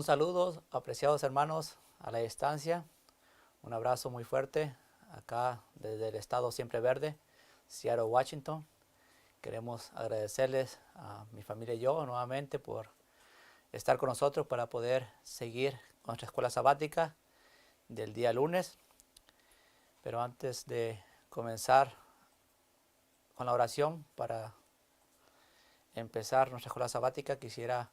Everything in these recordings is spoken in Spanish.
Un saludo, apreciados hermanos a la distancia. Un abrazo muy fuerte acá desde el estado Siempre Verde, Seattle, Washington. Queremos agradecerles a mi familia y yo nuevamente por estar con nosotros para poder seguir nuestra escuela sabática del día lunes. Pero antes de comenzar con la oración para empezar nuestra escuela sabática, quisiera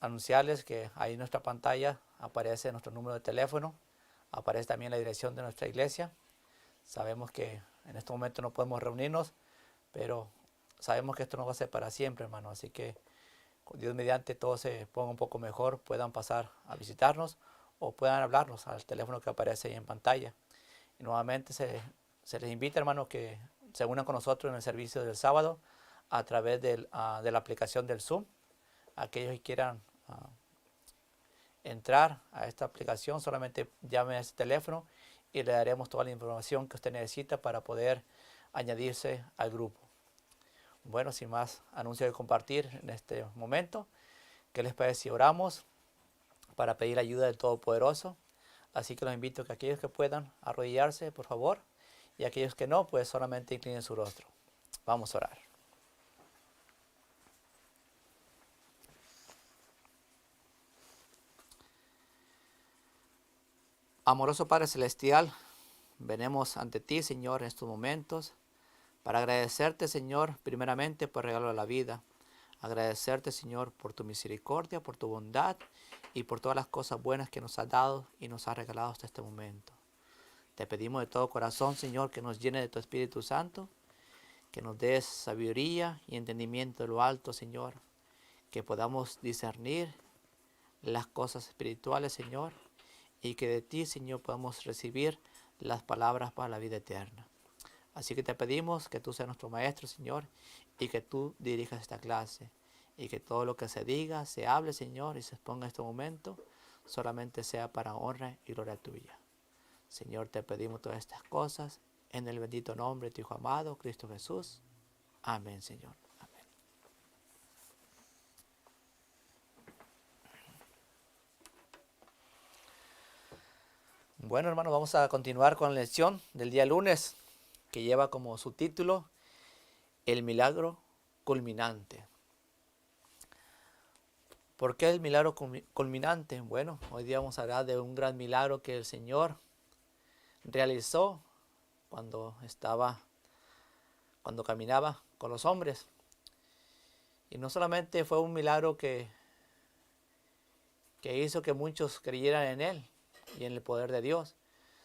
anunciarles que ahí en nuestra pantalla aparece nuestro número de teléfono, aparece también la dirección de nuestra iglesia. Sabemos que en este momento no podemos reunirnos, pero sabemos que esto no va a ser para siempre, hermano. Así que Dios mediante todo se ponga un poco mejor, puedan pasar a visitarnos o puedan hablarnos al teléfono que aparece ahí en pantalla. Y nuevamente se les invita, hermano, que se unan con nosotros en el servicio del sábado a través de la aplicación del Zoom. Aquellos que quieran entrar a esta aplicación, solamente llame a este teléfono y le daremos toda la información que usted necesita para poder añadirse al grupo. Bueno, sin más anuncios de compartir en este momento, ¿qué les parece si oramos para pedir la ayuda del Todopoderoso? Así que los invito a que aquellos que puedan arrodillarse, por favor, y aquellos que no, pues solamente inclinen su rostro. Vamos a orar. Amoroso Padre Celestial, venimos ante ti, Señor, en estos momentos, para agradecerte, Señor, primeramente por el regalo de la vida. Agradecerte, Señor, por tu misericordia, por tu bondad y por todas las cosas buenas que nos has dado y nos has regalado hasta este momento. Te pedimos de todo corazón, Señor, que nos llene de tu Espíritu Santo, que nos des sabiduría y entendimiento de lo alto, Señor, que podamos discernir las cosas espirituales, Señor, y que de ti, Señor, podamos recibir las palabras para la vida eterna. Así que te pedimos que tú seas nuestro maestro, Señor, y que tú dirijas esta clase, y que todo lo que se diga, se hable, Señor, y se exponga en este momento, solamente sea para honra y gloria tuya. Señor, te pedimos todas estas cosas en el bendito nombre de tu Hijo amado, Cristo Jesús. Amén, Señor. Amén. Bueno, hermanos, vamos a continuar con la lección del día lunes, que lleva como subtítulo El milagro culminante. ¿Por qué el milagro culminante? Bueno, hoy día vamos a hablar de un gran milagro que el Señor realizó cuando caminaba con los hombres. Y no solamente fue un milagro que hizo que muchos creyeran en Él y en el poder de Dios,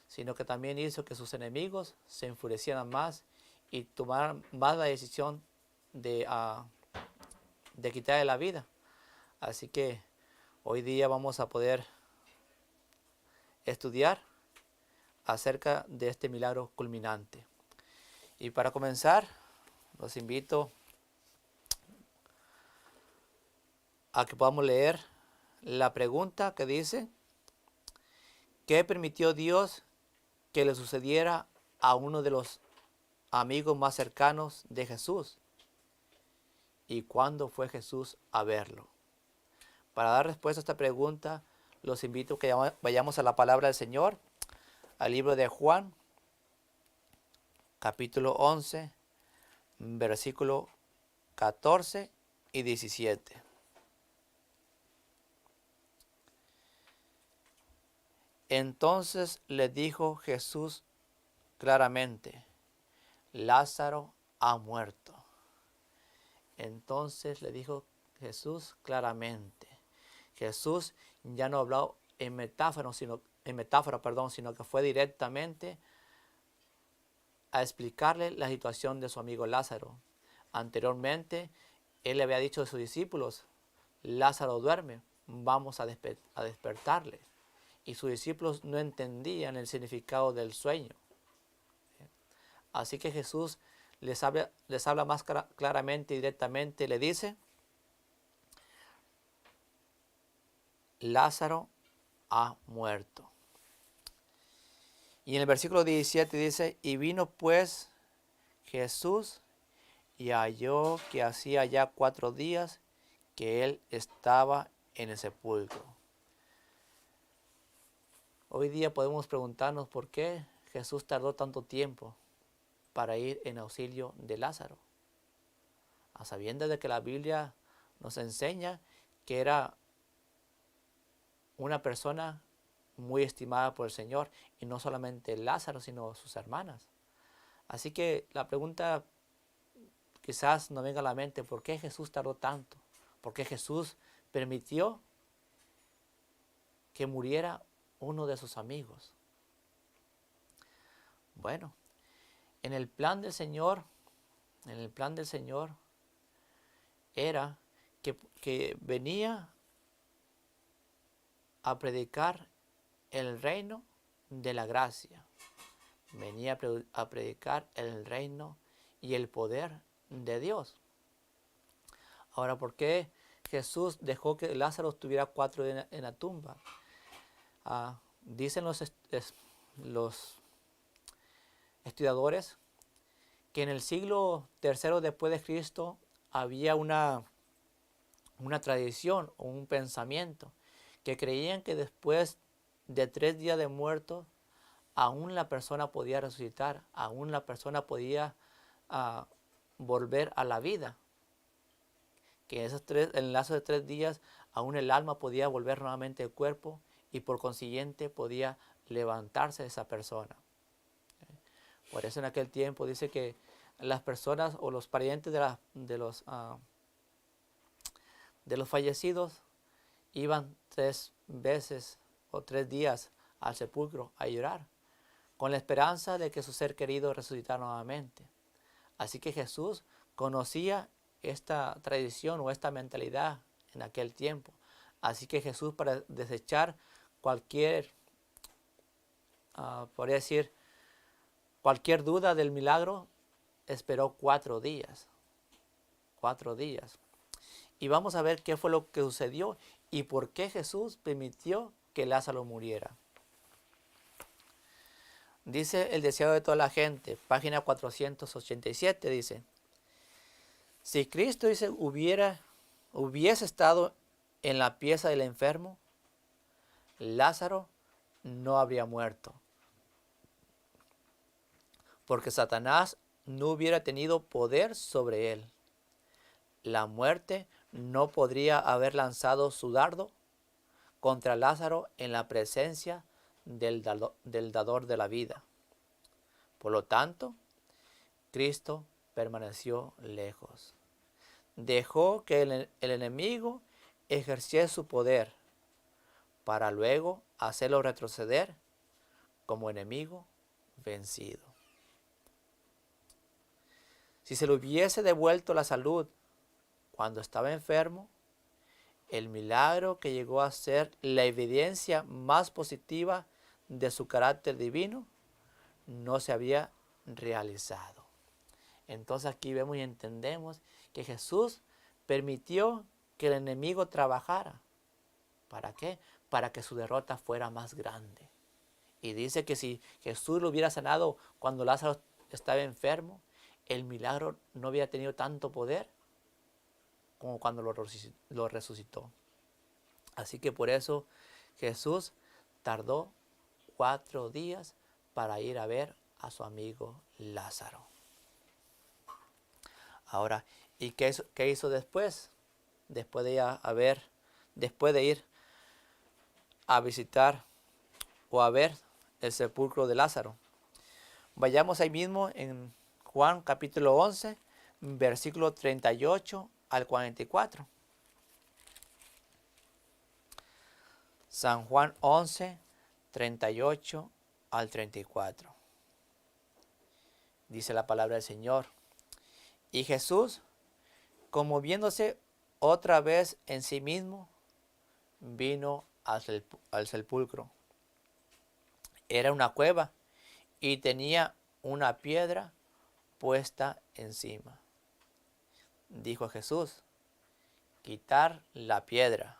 sino que también hizo que sus enemigos se enfurecieran más y tomaran más la decisión de quitarle la vida. Así que hoy día vamos a poder estudiar acerca de este milagro culminante. Y para comenzar, los invito a que podamos leer la pregunta que dice: ¿qué permitió Dios que le sucediera a uno de los amigos más cercanos de Jesús? ¿Y cuándo fue Jesús a verlo? Para dar respuesta a esta pregunta, los invito a que vayamos a la palabra del Señor, al libro de Juan, capítulo 11, versículo 14 y 17. Entonces le dijo Jesús claramente: Lázaro ha muerto. Entonces le dijo Jesús claramente. Jesús ya no habló en metáfora, sino que fue directamente a explicarle la situación de su amigo Lázaro. Anteriormente, él le había dicho a sus discípulos: Lázaro duerme, vamos a despertarle. Y sus discípulos no entendían el significado del sueño. Así que Jesús les habla más claramente y directamente. Le dice: Lázaro ha muerto. Y en el versículo 17 dice: y vino pues Jesús y halló que hacía ya 4 días que él estaba en el sepulcro. Hoy día podemos preguntarnos por qué Jesús tardó tanto tiempo para ir en auxilio de Lázaro, a sabiendas de que la Biblia nos enseña que era una persona muy estimada por el Señor, y no solamente Lázaro, sino sus hermanas. Así que la pregunta quizás nos venga a la mente: ¿por qué Jesús tardó tanto? ¿Por qué Jesús permitió que muriera uno de sus amigos? Bueno, en el plan del Señor era que venía a predicar el reino de la gracia. Venía a predicar el reino y el poder de Dios. Ahora, ¿por qué Jesús dejó que Lázaro estuviera 4 días en la tumba? Dicen los estudiadores que en el siglo III después de Cristo había una tradición o un pensamiento que creían que después de 3 días de muerto aún la persona podía resucitar, aún la persona podía volver a la vida. Que en el lazo de 3 días aún el alma podía volver nuevamente al cuerpo y por consiguiente podía levantarse esa persona. Por eso en aquel tiempo dice que las personas o los parientes de los fallecidos iban 3 veces o 3 días al sepulcro a llorar, con la esperanza de que su ser querido resucitara nuevamente. Así que Jesús conocía esta tradición o esta mentalidad en aquel tiempo. Así que Jesús, para desechar cualquier, podría decir, cualquier duda del milagro, esperó 4 días. 4 días. Y vamos a ver qué fue lo que sucedió y por qué Jesús permitió que Lázaro muriera. Dice el deseado de toda la gente, página 487, dice: si Cristo, dice, hubiese estado en la pieza del enfermo, Lázaro no habría muerto, porque Satanás no hubiera tenido poder sobre él. La muerte no podría haber lanzado su dardo contra Lázaro en la presencia del dador de la vida. Por lo tanto, Cristo permaneció lejos. Dejó que el enemigo ejerciese su poder para luego hacerlo retroceder como enemigo vencido. Si se le hubiese devuelto la salud cuando estaba enfermo, el milagro que llegó a ser la evidencia más positiva de su carácter divino no se había realizado. Entonces aquí vemos y entendemos que Jesús permitió que el enemigo trabajara. ¿Para qué? Para que su derrota fuera más grande. Y dice que si Jesús lo hubiera sanado cuando Lázaro estaba enfermo, el milagro no hubiera tenido tanto poder como cuando lo resucitó. Así que por eso Jesús tardó 4 días para ir a ver a su amigo Lázaro. Ahora, ¿y qué hizo después? Después de ir a visitar o a ver el sepulcro de Lázaro. Vayamos ahí mismo en Juan capítulo 11, versículo 38 al 44. San Juan 11, 38 al 34. Dice la palabra del Señor: y Jesús, conmoviéndose otra vez en sí mismo, vino al sepulcro. Era una cueva y tenía una piedra puesta encima. Dijo a Jesús: quitar la piedra.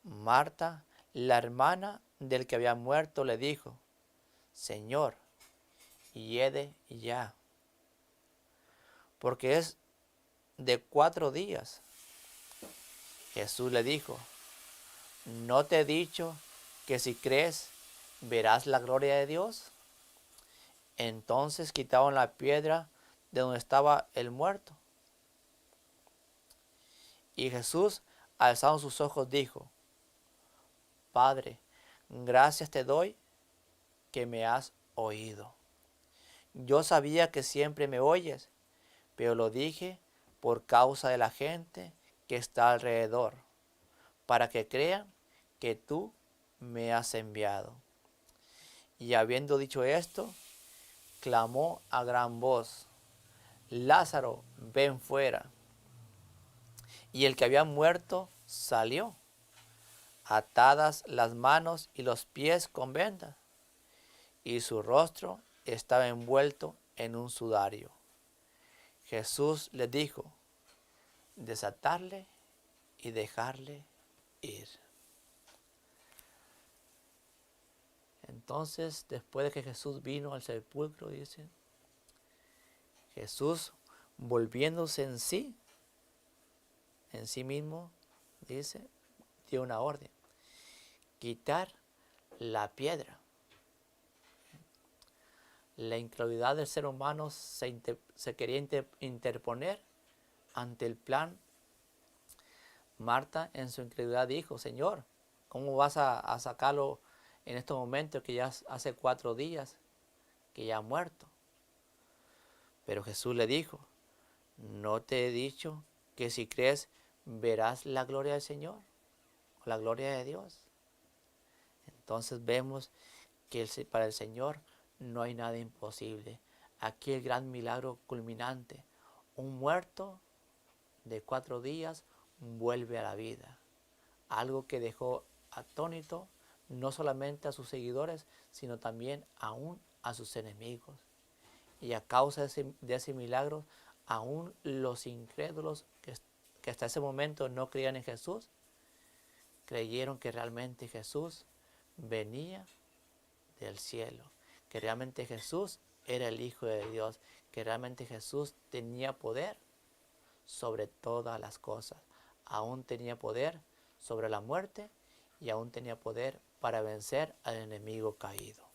Marta, la hermana del que había muerto, le dijo: Señor, hiede ya, porque es de 4 días. Jesús le dijo: ¿no te he dicho que si crees verás la gloria de Dios? Entonces quitaron la piedra de donde estaba el muerto. Y Jesús, alzando sus ojos, dijo: Padre, gracias te doy que me has oído. Yo sabía que siempre me oyes, pero lo dije por causa de la gente que está alrededor, para que crean que tú me has enviado. Y habiendo dicho esto, clamó a gran voz: Lázaro, ven fuera. Y el que había muerto salió, atadas las manos y los pies con vendas, y su rostro estaba envuelto en un sudario. Jesús les dijo: desatarle y dejarle ir. Entonces, después de que Jesús vino al sepulcro, dice, Jesús, volviéndose en sí mismo, dice, dio una orden: quitar la piedra. La incredulidad del ser humano se quería interponer ante el plan. Marta, en su incredulidad, dijo: Señor, ¿cómo vas a sacarlo en estos momentos que ya hace 4 días que ya ha muerto? Pero Jesús le dijo: ¿no te he dicho que si crees verás la gloria del Señor o la gloria de Dios? Entonces vemos que para el Señor no hay nada imposible. Aquí el gran milagro culminante: un muerto de 4 días vuelve a la vida. Algo que dejó atónito no solamente a sus seguidores, sino también aún a sus enemigos. Y a causa de ese milagro, aún los incrédulos que hasta ese momento no creían en Jesús, creyeron que realmente Jesús venía del cielo, que realmente Jesús era el Hijo de Dios, que realmente Jesús tenía poder sobre todas las cosas. Aún tenía poder sobre la muerte y aún tenía poder para vencer al enemigo caído.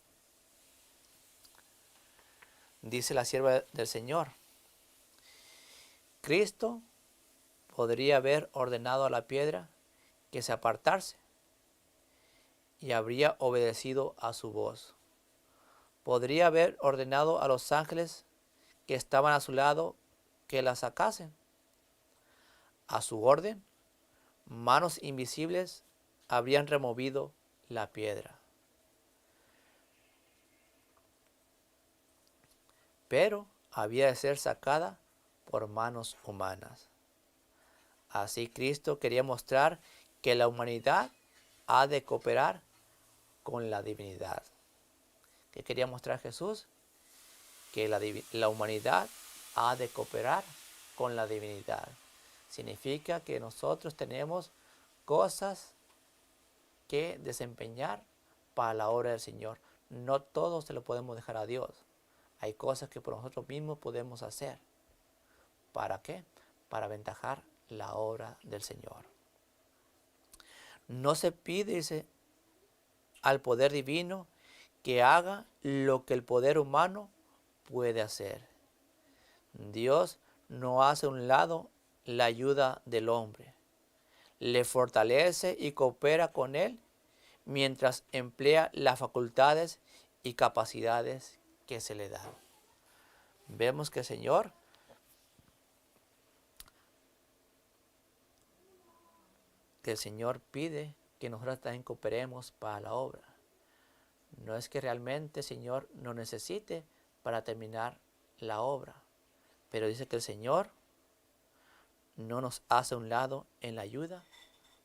Dice la sierva del Señor: Cristo podría haber ordenado a la piedra que se apartase y habría obedecido a su voz. Podría haber ordenado a los ángeles que estaban a su lado que la sacasen. A su orden, manos invisibles habrían removido la piedra. Pero había de ser sacada por manos humanas. Así Cristo quería mostrar que la humanidad ha de cooperar con la divinidad. ¿Qué quería mostrar Jesús? Que la humanidad ha de cooperar con la divinidad. Significa que nosotros tenemos cosas que desempeñar para la obra del Señor. No todo se lo podemos dejar a Dios. Hay cosas que por nosotros mismos podemos hacer. ¿Para qué? Para aventajar la obra del Señor. No se pide, dice, al poder divino que haga lo que el poder humano puede hacer. Dios no hace a un lado la ayuda del hombre. Le fortalece y coopera con él mientras emplea las facultades y capacidades que se le dan. Vemos que el Señor pide que nosotros también cooperemos para la obra. No es que realmente el Señor nos necesite para terminar la obra, pero dice que el Señor no nos hace a un lado en la ayuda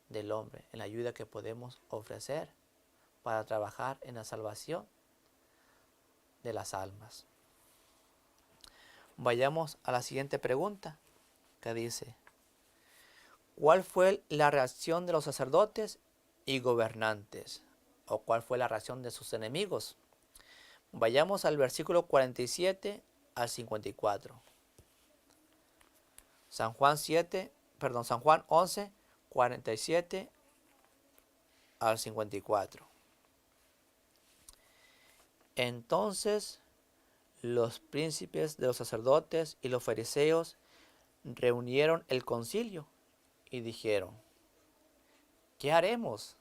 del hombre, en la ayuda que podemos ofrecer para trabajar en la salvación de las almas. Vayamos a la siguiente pregunta, que dice: ¿cuál fue la reacción de los sacerdotes y gobernantes? ¿O cuál fue la reacción de sus enemigos? Vayamos al versículo 47 al 54. San Juan 11, 47 al 54. Entonces los príncipes de los sacerdotes y los fariseos reunieron el concilio y dijeron: ¿qué haremos?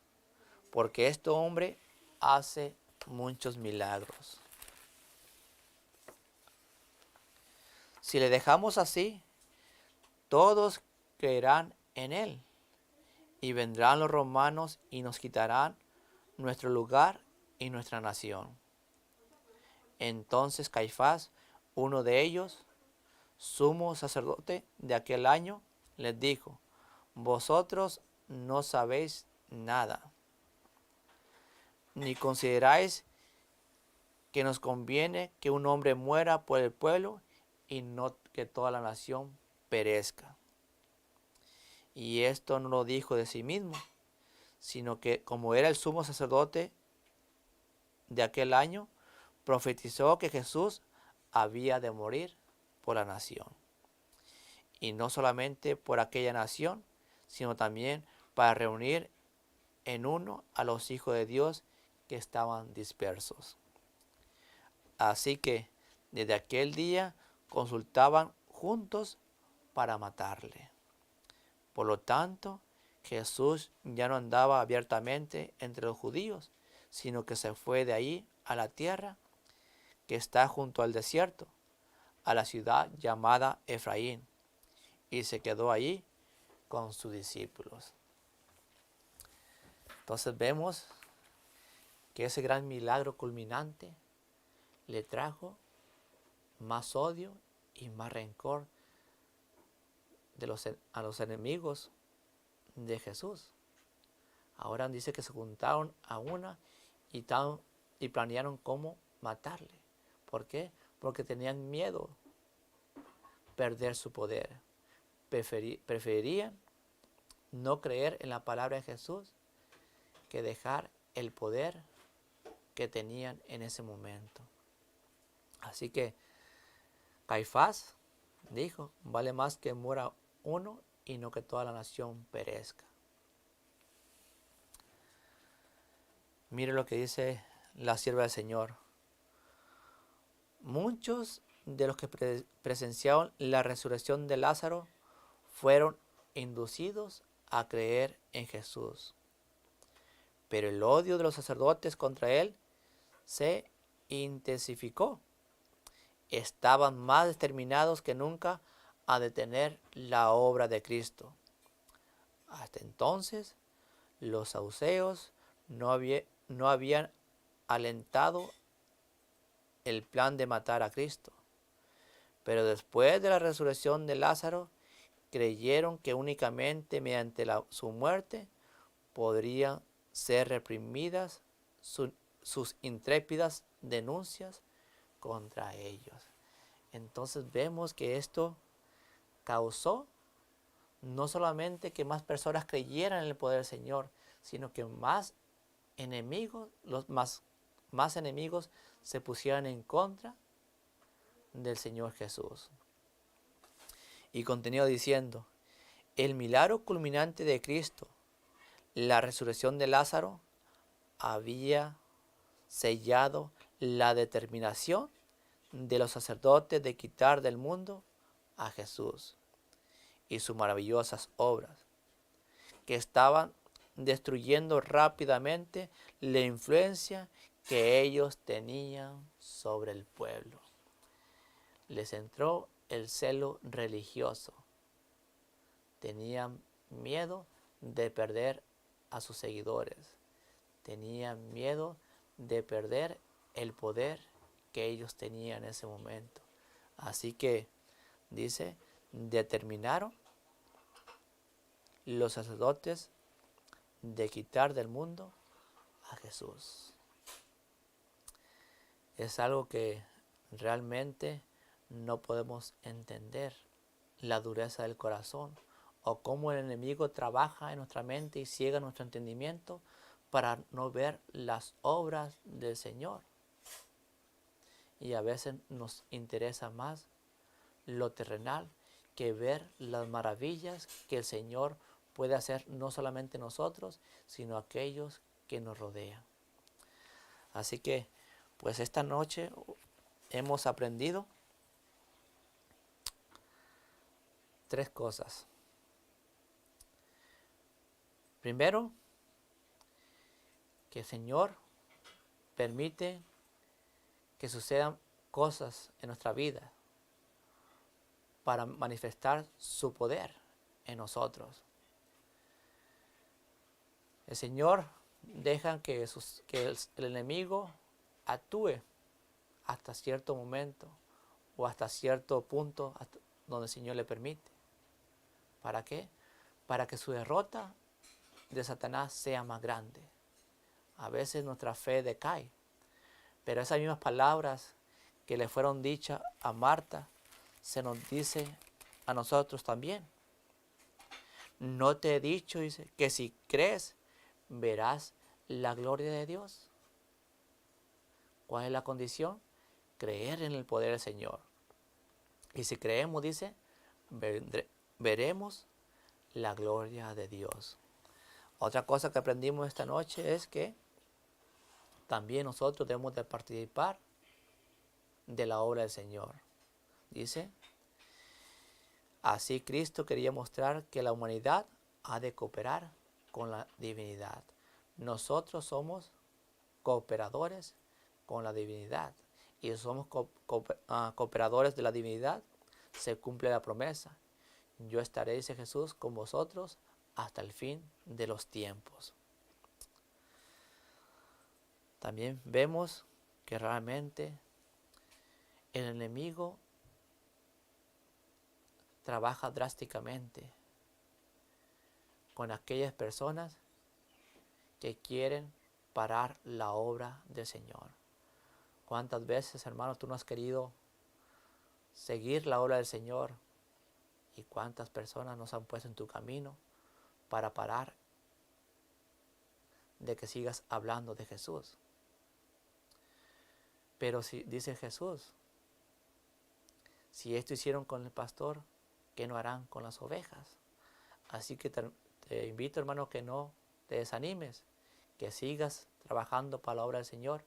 Porque este hombre hace muchos milagros. Si le dejamos así, todos creerán en él, y vendrán los romanos y nos quitarán nuestro lugar y nuestra nación. Entonces Caifás, uno de ellos, sumo sacerdote de aquel año, les dijo: vosotros no sabéis nada, ni consideráis que nos conviene que un hombre muera por el pueblo y no que toda la nación perezca. Y esto no lo dijo de sí mismo, sino que como era el sumo sacerdote de aquel año, profetizó que Jesús había de morir por la nación. Y no solamente por aquella nación, sino también para reunir en uno a los hijos de Dios que estaban dispersos. Así que desde aquel día consultaban juntos para matarle. Por lo tanto, Jesús ya no andaba abiertamente entre los judíos, sino que se fue de ahí a la tierra que está junto al desierto, a la ciudad llamada Efraín, y se quedó ahí con sus discípulos. Entonces vemos que ese gran milagro culminante le trajo más odio y más rencor a los enemigos de Jesús. Ahora dice que se juntaron a una y planearon cómo matarle. ¿Por qué? Porque tenían miedo perder su poder. Preferían no creer en la palabra de Jesús que dejar el poder que tenían en ese momento. Así que Caifás dijo: vale más que muera uno y no que toda la nación perezca. Mire lo que dice la sierva del Señor. Muchos de los que presenciaron la resurrección de Lázaro fueron inducidos a creer en Jesús. Pero el odio de los sacerdotes contra él se intensificó. Estaban más determinados que nunca a detener la obra de Cristo. Hasta entonces, los saduceos no habían alentado el plan de matar a Cristo. Pero después de la resurrección de Lázaro, creyeron que únicamente mediante su muerte podrían ser reprimidas sus intrépidas denuncias contra ellos. Entonces vemos que esto causó no solamente que más personas creyeran en el poder del Señor, sino que más enemigos, más enemigos se pusieran en contra del Señor Jesús. Y continuó diciendo: el milagro culminante de Cristo, la resurrección de Lázaro, había sellado la determinación de los sacerdotes de quitar del mundo a Jesús y sus maravillosas obras, que estaban destruyendo rápidamente la influencia que ellos tenían sobre el pueblo. Les entró el celo religioso. Tenían miedo de perder a sus seguidores. Tenían miedo de perder el poder que ellos tenían en ese momento. Así que, dice, determinaron los sacerdotes de quitar del mundo a Jesús. Es algo que realmente no podemos entender, la dureza del corazón, o cómo el enemigo trabaja en nuestra mente y ciega nuestro entendimiento para no ver las obras del Señor. Y a veces nos interesa más lo terrenal que ver las maravillas que el Señor puede hacer no solamente nosotros, sino aquellos que nos rodean. Así que, pues esta noche hemos aprendido 3 cosas. Primero, que el Señor permite que sucedan cosas en nuestra vida para manifestar su poder en nosotros. El Señor deja que el enemigo actúe hasta cierto momento o hasta cierto punto donde el Señor le permite. ¿Para qué? Para que su derrota de Satanás sea más grande. A veces nuestra fe decae, pero esas mismas palabras que le fueron dichas a Marta se nos dice a nosotros también. No te he dicho, dice, que si crees verás la gloria de Dios. ¿Cuál es la condición? Creer en el poder del Señor. Y si creemos, dice, veremos la gloria de Dios. Otra cosa que aprendimos esta noche es que también nosotros debemos de participar de la obra del Señor. Dice, así Cristo quería mostrar que la humanidad ha de cooperar con la divinidad. Nosotros somos cooperadores con la divinidad. Y si somos cooperadores de la divinidad, se cumple la promesa. Yo estaré, dice Jesús, con vosotros hasta el fin de los tiempos. También vemos que realmente el enemigo trabaja drásticamente con aquellas personas que quieren parar la obra del Señor. ¿Cuántas veces, hermanos, tú no has querido seguir la obra del Señor? ¿Y cuántas personas nos han puesto en tu camino para parar de que sigas hablando de Jesús? Pero si dice Jesús, si esto hicieron con el pastor, ¿qué no harán con las ovejas? Así que te invito, hermano, que no te desanimes, que sigas trabajando para la obra del Señor,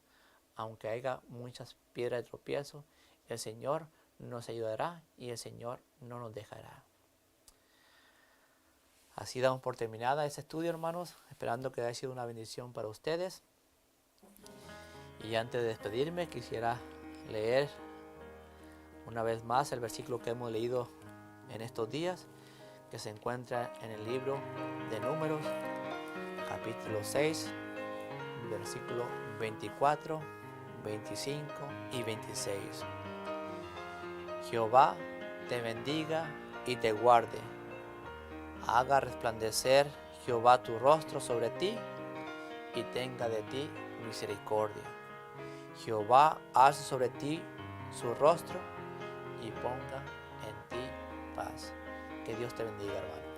aunque haya muchas piedras de tropiezo, el Señor nos ayudará y el Señor no nos dejará. Así damos por terminada este estudio, hermanos, esperando que haya sido una bendición para ustedes. Y antes de despedirme, quisiera leer una vez más el versículo que hemos leído en estos días, que se encuentra en el libro de Números, capítulo 6, versículo 24, 25 y 26. Jehová te bendiga y te guarde. Haga resplandecer Jehová tu rostro sobre ti y tenga de ti misericordia. Jehová alce sobre ti su rostro y ponga en ti paz. Que Dios te bendiga, hermano.